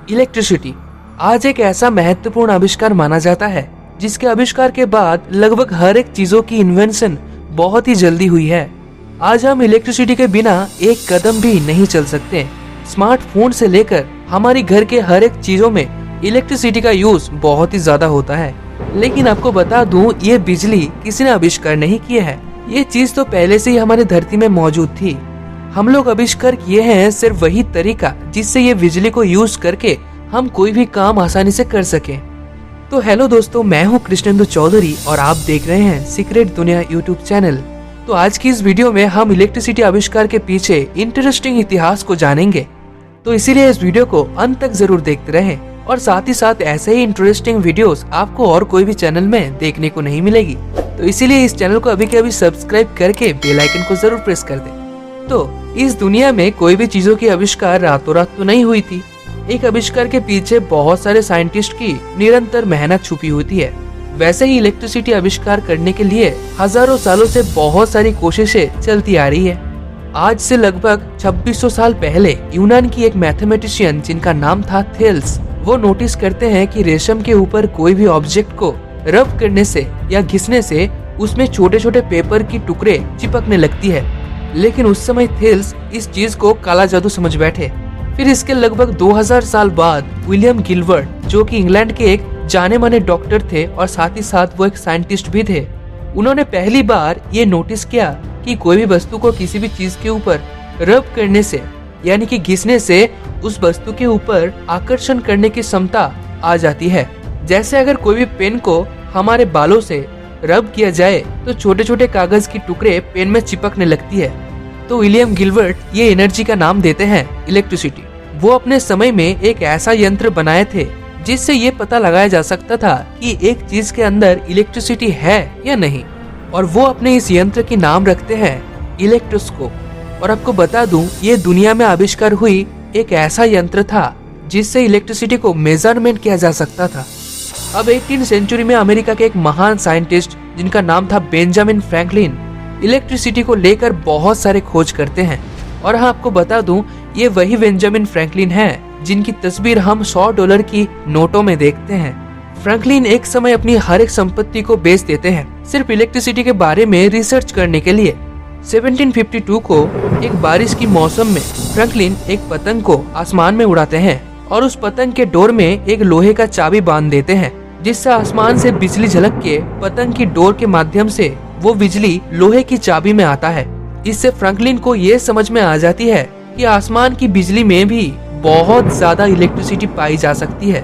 Electricity आज एक ऐसा महत्वपूर्ण आविष्कार माना जाता है जिसके आविष्कार के बाद लगभग हर एक चीजों की इन्वेंशन बहुत ही जल्दी हुई है। आज हम इलेक्ट्रिसिटी के बिना एक कदम भी नहीं चल सकते। स्मार्टफोन से लेकर हमारी घर के हर एक चीजों में इलेक्ट्रिसिटी का यूज बहुत ही ज्यादा होता है। लेकिन आपको बता दूं, ये बिजली किसी ने आविष्कार नहीं किया है। ये चीज तो पहले से ही हमारी धरती में मौजूद थी। हम लोग आविष्कार किए हैं सिर्फ वही तरीका जिससे ये बिजली को यूज करके हम कोई भी काम आसानी से कर सके। तो हेलो दोस्तों, मैं हूँ कृष्णेंदु चौधरी और आप देख रहे हैं सीक्रेट दुनिया यूट्यूब चैनल। तो आज की इस वीडियो में हम इलेक्ट्रिसिटी आविष्कार के पीछे इंटरेस्टिंग इतिहास को जानेंगे। तो इसीलिए इस वीडियो को अंत तक जरूर देखते रहें और साथ ही साथ ऐसे ही इंटरेस्टिंग वीडियोस आपको और कोई भी चैनल में देखने को नहीं मिलेगी। तो इसीलिए इस चैनल को अभी के अभी सब्सक्राइब करके बेल आइकन को जरूर प्रेस कर दें। तो इस दुनिया में कोई भी चीजों की आविष्कार रातों रात तो नहीं हुई थी। एक आविष्कार के पीछे बहुत सारे साइंटिस्ट की निरंतर मेहनत छुपी होती है। वैसे ही इलेक्ट्रिसिटी आविष्कार करने के लिए हजारों सालों से बहुत सारी कोशिशें चलती आ रही है। आज से लगभग 2600 साल पहले यूनान की एक मैथमेटिशियन जिनका नाम था थेल्स, वो नोटिस करते हैं कि रेशम के ऊपर कोई भी ऑब्जेक्ट को रब करने से या घिसने से उसमें छोटे छोटे पेपर की टुकड़े चिपकने लगती है। लेकिन उस समय थेल्स इस चीज को काला जादू समझ बैठे। फिर इसके लगभग 2000 साल बाद विलियम गिलबर्ट, जो कि इंग्लैंड के एक जाने माने डॉक्टर थे और साथ ही साथ वो एक साइंटिस्ट भी थे, उन्होंने पहली बार ये नोटिस किया कि कोई भी वस्तु को किसी भी चीज के ऊपर रब करने से यानी कि घिसने से उस वस्तु के ऊपर आकर्षण करने की क्षमता आ जाती है। जैसे अगर कोई भी पेन को हमारे बालों से रब किया जाए तो छोटे छोटे कागज की टुकड़े पेन में चिपकने लगती है। तो विलियम गिलबर्ट ये एनर्जी का नाम देते हैं इलेक्ट्रिसिटी। वो अपने समय में एक ऐसा यंत्र बनाए थे जिससे ये पता लगाया जा सकता था कि एक चीज के अंदर इलेक्ट्रिसिटी है या नहीं, और वो अपने इस यंत्र के नाम रखते हैं इलेक्ट्रोस्कोप। और आपको बता दूं, ये दुनिया में आविष्कार हुई एक ऐसा यंत्र था जिससे इलेक्ट्रिसिटी को मेजरमेंट किया जा सकता था। अब 18वीं सेंचुरी में अमेरिका के एक महान साइंटिस्ट जिनका नाम था बेंजामिन फ्रैंकलिन इलेक्ट्रिसिटी को लेकर बहुत सारे खोज करते हैं। और हाँ, आपको बता दूं, ये वही बेंजामिन फ्रैंकलिन हैं जिनकी तस्वीर हम $100 की नोटों में देखते हैं। फ्रैंकलिन एक समय अपनी हर एक संपत्ति को बेच देते हैं सिर्फ इलेक्ट्रिसिटी के बारे में रिसर्च करने के लिए। 1752 को एक बारिश की मौसम में फ्रैंकलिन एक पतंग को आसमान में उड़ाते हैं और उस पतंग के डोर में एक लोहे का चाबी बांध देते हैं, जिससे आसमान से बिजली झलक के पतंग की डोर के माध्यम से वो बिजली लोहे की चाबी में आता है। इससे फ्रैंकलिन को ये समझ में आ जाती है कि आसमान की बिजली में भी बहुत ज्यादा इलेक्ट्रिसिटी पाई जा सकती है।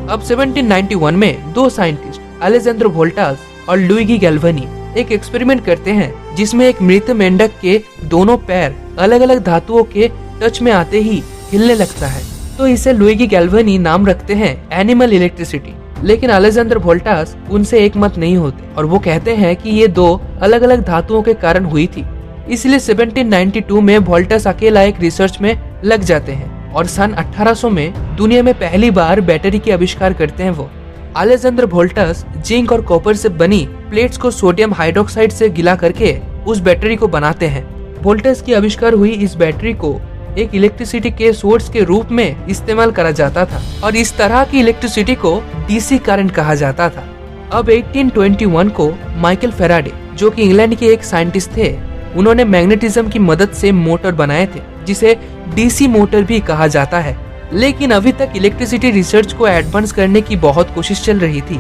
अब 1791 में दो साइंटिस्ट अलेक्जेंड्रो वोल्टास और लुइगी गैल्वानी एक एक्सपेरिमेंट करते हैं जिसमें एक मृत मेंढक के दोनों पैर अलग अलग धातुओं के टच में आते ही हिलने लगता है। तो इसे लुइगी गैल्वानी नाम रखते हैं एनिमल इलेक्ट्रिसिटी। लेकिन अलेक्जेंडर वोल्टास उनसे एक मत नहीं होते और वो कहते हैं कि ये दो अलग अलग धातुओं के कारण हुई थी। इसलिए 1792 में वोल्टास अकेला एक रिसर्च में लग जाते हैं और सन 1800 में दुनिया में पहली बार बैटरी की आविष्कार करते हैं। वो अलेक्जेंडर वोल्टास जिंक और कॉपर से बनी प्लेट्स को सोडियम हाइड्रोक्साइड से गिला करके उस बैटरी को बनाते हैं। वोल्टास की आविष्कार हुई इस बैटरी को एक इलेक्ट्रिसिटी के सोर्स के रूप में इस्तेमाल करा जाता था और इस तरह की इलेक्ट्रिसिटी को डीसी करंट कहा जाता था। अब 1821 को माइकल फेराडे, जो कि इंग्लैंड के एक साइंटिस्ट थे, उन्होंने मैग्नेटिज्म की मदद से मोटर बनाए थे जिसे डीसी मोटर भी कहा जाता है। लेकिन अभी तक इलेक्ट्रिसिटी रिसर्च को एडवांस करने की बहुत कोशिश चल रही थी।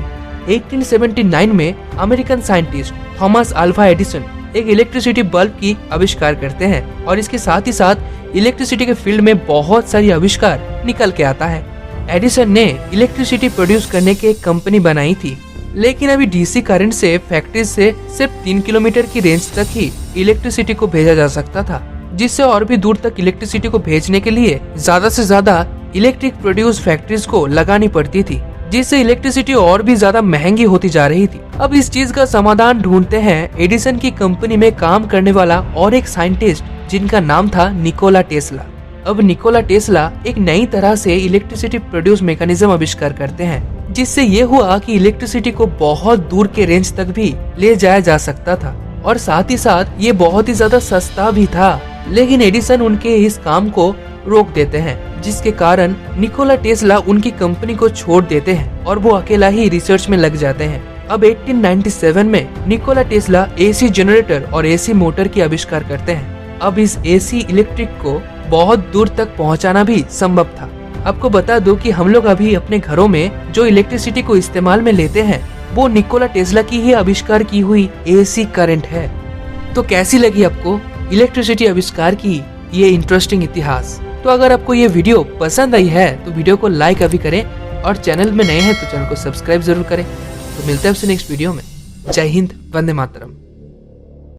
1879 में American scientist Thomas Alva Edison एक इलेक्ट्रिसिटी बल्ब की आविष्कार करते हैं और इसके साथ ही साथ इलेक्ट्रिसिटी के फील्ड में बहुत सारी आविष्कार निकल के आता है। एडिसन ने इलेक्ट्रिसिटी प्रोड्यूस करने की एक कंपनी बनाई थी, लेकिन अभी डीसी करंट से फैक्ट्री से सिर्फ 3 किलोमीटर की रेंज तक ही इलेक्ट्रिसिटी को भेजा जा सकता था, जिससे और भी दूर तक इलेक्ट्रिसिटी को भेजने के लिए ज्यादा से ज्यादा इलेक्ट्रिक प्रोड्यूस फैक्ट्रीज को लगानी पड़ती थी, जिससे इलेक्ट्रिसिटी और भी ज्यादा महंगी होती जा रही थी। अब इस चीज का समाधान ढूंढते हैं एडिसन की कंपनी में काम करने वाला और एक साइंटिस्ट जिनका नाम था निकोला टेस्ला। अब निकोला टेस्ला एक नई तरह से इलेक्ट्रिसिटी प्रोड्यूस मैकेनिज्म आविष्कार करते हैं, जिससे ये हुआ कि इलेक्ट्रिसिटी को बहुत दूर के रेंज तक भी ले जाया जा सकता था और साथ ही साथ ये बहुत ही ज्यादा सस्ता भी था। लेकिन एडिसन उनके इस काम को रोक देते हैं, जिसके कारण निकोला टेस्ला उनकी कंपनी को छोड़ देते हैं और वो अकेला ही रिसर्च में लग जाते हैं। अब 1897 में निकोला टेस्ला एसी जनरेटर और एसी मोटर की आविष्कार करते हैं। अब इस एसी इलेक्ट्रिक को बहुत दूर तक पहुंचाना भी संभव था। आपको बता दो कि हम लोग अभी अपने घरों में जो इलेक्ट्रिसिटी को इस्तेमाल में लेते हैं वो निकोला टेस्ला की ही आविष्कार की हुई एसी करंट है। तो कैसी लगी आपको इलेक्ट्रिसिटी आविष्कार की ये इंटरेस्टिंग इतिहास? तो अगर आपको ये वीडियो पसंद आई है तो वीडियो को लाइक अभी करें और चैनल में नए हैं तो चैनल को सब्सक्राइब जरूर करें। तो मिलते हैं आपसे नेक्स्ट वीडियो में। जय हिंद, वंदे मातरम।